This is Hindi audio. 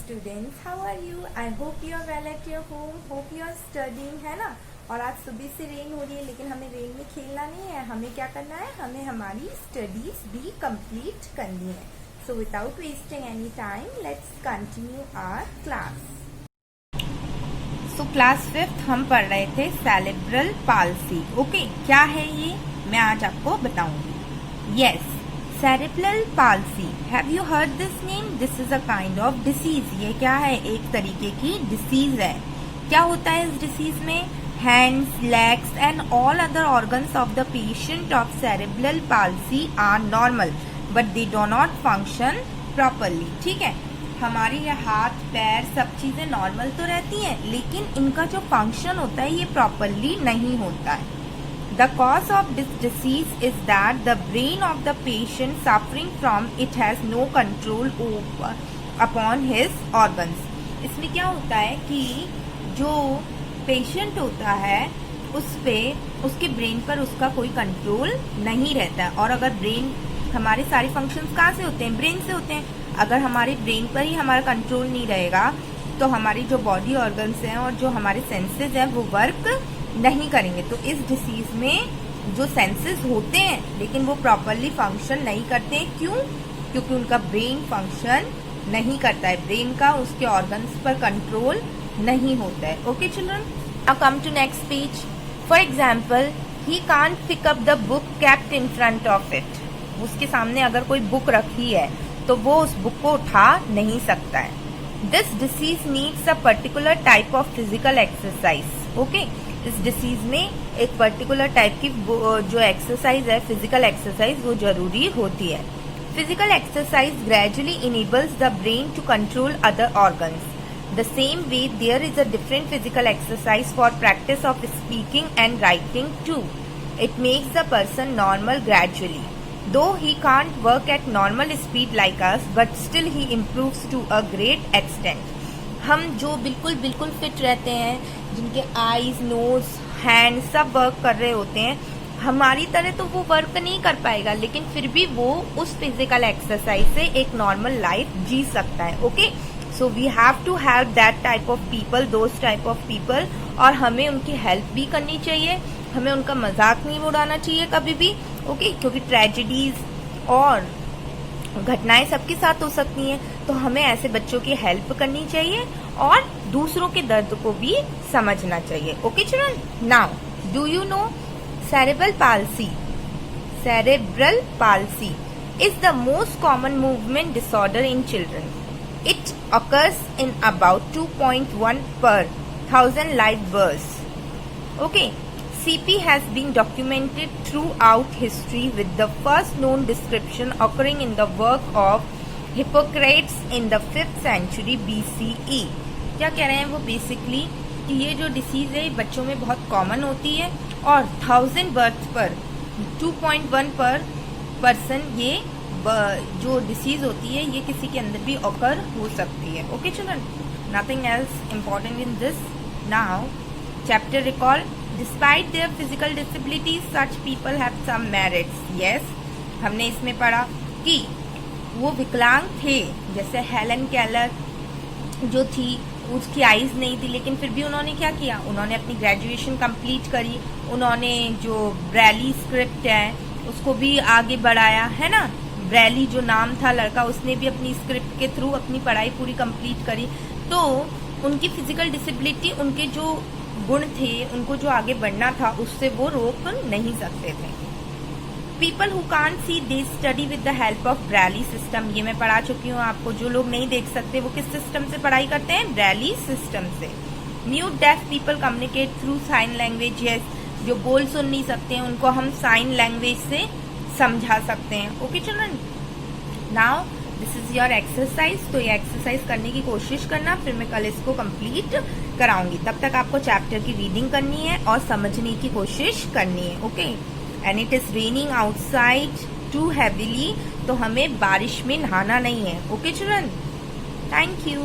students, how are you? I hope you are well at your home. Hope you are studying, है ना? और आज सुबह से रेन हो रही है, लेकिन हमें रेन में खेलना नहीं है. हमें क्या करना है? हमें हमारी स्टडीज भी कंप्लीट करनी है. So without wasting any time, let's continue our class. So class 5th हम पढ़ रहे थे सेरेब्रल पाल्सी. ओके, क्या है ये मैं आज आपको बताऊंगी. Yes, cerebral palsy. Have you heard this name? This is a kind of disease. ये क्या है? एक तरीके की डिसीज है. क्या होता है इस डिसीज में? Hands, legs and all other organs of the patient of cerebral palsy are normal but they do not function properly. ठीक है, हमारे ये हाथ पैर सब चीजें नॉर्मल तो रहती हैं, लेकिन इनका जो फंक्शन होता है ये प्रॉपरली नहीं होता है. The cause of this disease is that the brain of the patient suffering from it has no control upon his organs. इसमें क्या होता है कि जो पेशेंट होता है उस पे उसके ब्रेन पर उसका कोई कंट्रोल नहीं रहता है. और अगर ब्रेन, हमारे सारे फंक्शंस कहाँ से होते हैं? ब्रेन से होते हैं. अगर हमारे ब्रेन पर ही हमारा कंट्रोल नहीं रहेगा तो हमारी जो बॉडी ऑर्गन्स हैं और जो हमारे सेंसेस हैं वो वर्क नहीं करेंगे. तो इस डिसीज में जो सेंसेस होते हैं लेकिन वो प्रॉपरली फंक्शन नहीं करते हैं. क्यों? क्योंकि उनका ब्रेन फंक्शन नहीं करता है. ब्रेन का उसके ऑर्गन्स पर कंट्रोल नहीं होता है. Okay children, now come to next page. For example, he can't pick up the book kept in front of it. उसके सामने अगर कोई बुक रखी है तो वो उस बुक को उठा नहीं सकता है. This disease needs a particular type of physical exercise. Okay, इस डिसीज में एक पर्टिकुलर टाइप की जो एक्सरसाइज है, फिजिकल एक्सरसाइज, वो जरूरी होती है. Physical exercise gradually enables the brain to control other organs. The same way there is a different physical exercise for practice of speaking and writing too. It makes the person normal gradually. Though he can't work at normal speed like us, but still he improves to a great extent. हम जो बिल्कुल फिट रहते हैं, जिनके आईज, नोज, हैंड सब वर्क कर रहे होते हैं, हमारी तरह तो वो वर्क नहीं कर पाएगा, लेकिन फिर भी वो उस फिजिकल एक्सरसाइज से एक नॉर्मल लाइफ जी सकता है. Okay, so we have to help that type of people, those type of people. और हमें उनकी हेल्प भी करनी चाहिए, हमें उनका मजाक नहीं उड़ाना चाहिए कभी भी. ओके, क्योंकि ट्रेजेडीज और घटनाएं सबके साथ हो सकती हैं, तो हमें ऐसे बच्चों की हेल्प करनी चाहिए और दूसरों के दर्द को भी समझना चाहिए. Okay children, now do you know cerebral palsy? Cerebral palsy is the most common movement disorder in children. It occurs in about 2.1 per 1000 live births. Okay, CP has been documented throughout history, with the first known description occurring in the work of Hippocrates in the 5th century BCE. क्या कह रहे हैं वो बेसिकली कि ये जो डिसीज है बच्चों में बहुत कॉमन होती है और 1000 बर्थ पर 2.1 पर पर्सन ये जो डिसीज होती है ये किसी के अंदर भी ऑकर हो सकती है. Okay children, nothing else important in this. Now chapter recall. Despite their physical disabilities such people have some merits. Yes, हमने इसमें पढ़ा कि वो विकलांग थे, जैसे हेलन केलर जो थी उसकी आईज नहीं थी, लेकिन फिर भी उन्होंने क्या किया? उन्होंने अपनी ग्रेजुएशन कंप्लीट करी. उन्होंने जो ब्रेली स्क्रिप्ट है उसको भी आगे बढ़ाया, है ना. ब्रेली जो नाम था लड़का, उसने भी अपनी स्क्रिप्ट के थ्रू अपनी पढ़ाई पूरी कंप्लीट करी. तो उनकी फिजिकल डिसेबिलिटी, उनके जो गुण थे, उनको जो आगे बढ़ना था उससे वो रोक नहीं सकते थे. People who can't see they study with the help of Braille system. ये मैं पढ़ा चुकी हूँ आपको. जो लोग नहीं देख सकते वो किस सिस्टम से पढ़ाई करते हैं? ब्रेली सिस्टम से. Mute deaf people communicate through sign language. जो बोल सुन नहीं सकते हैं उनको हम साइन लैंग्वेज से समझा सकते हैं. Okay children, now this is your exercise. तो ये एक्सरसाइज करने की कोशिश करना, फिर मैं कल इसको कंप्लीट कराऊंगी. तब तक आपको चैप्टर की रीडिंग करनी है और समझने की कोशिश करनी है. Okay, and it is raining outside too heavily. तो हमें बारिश में नहाना नहीं है. Okay children, thank you.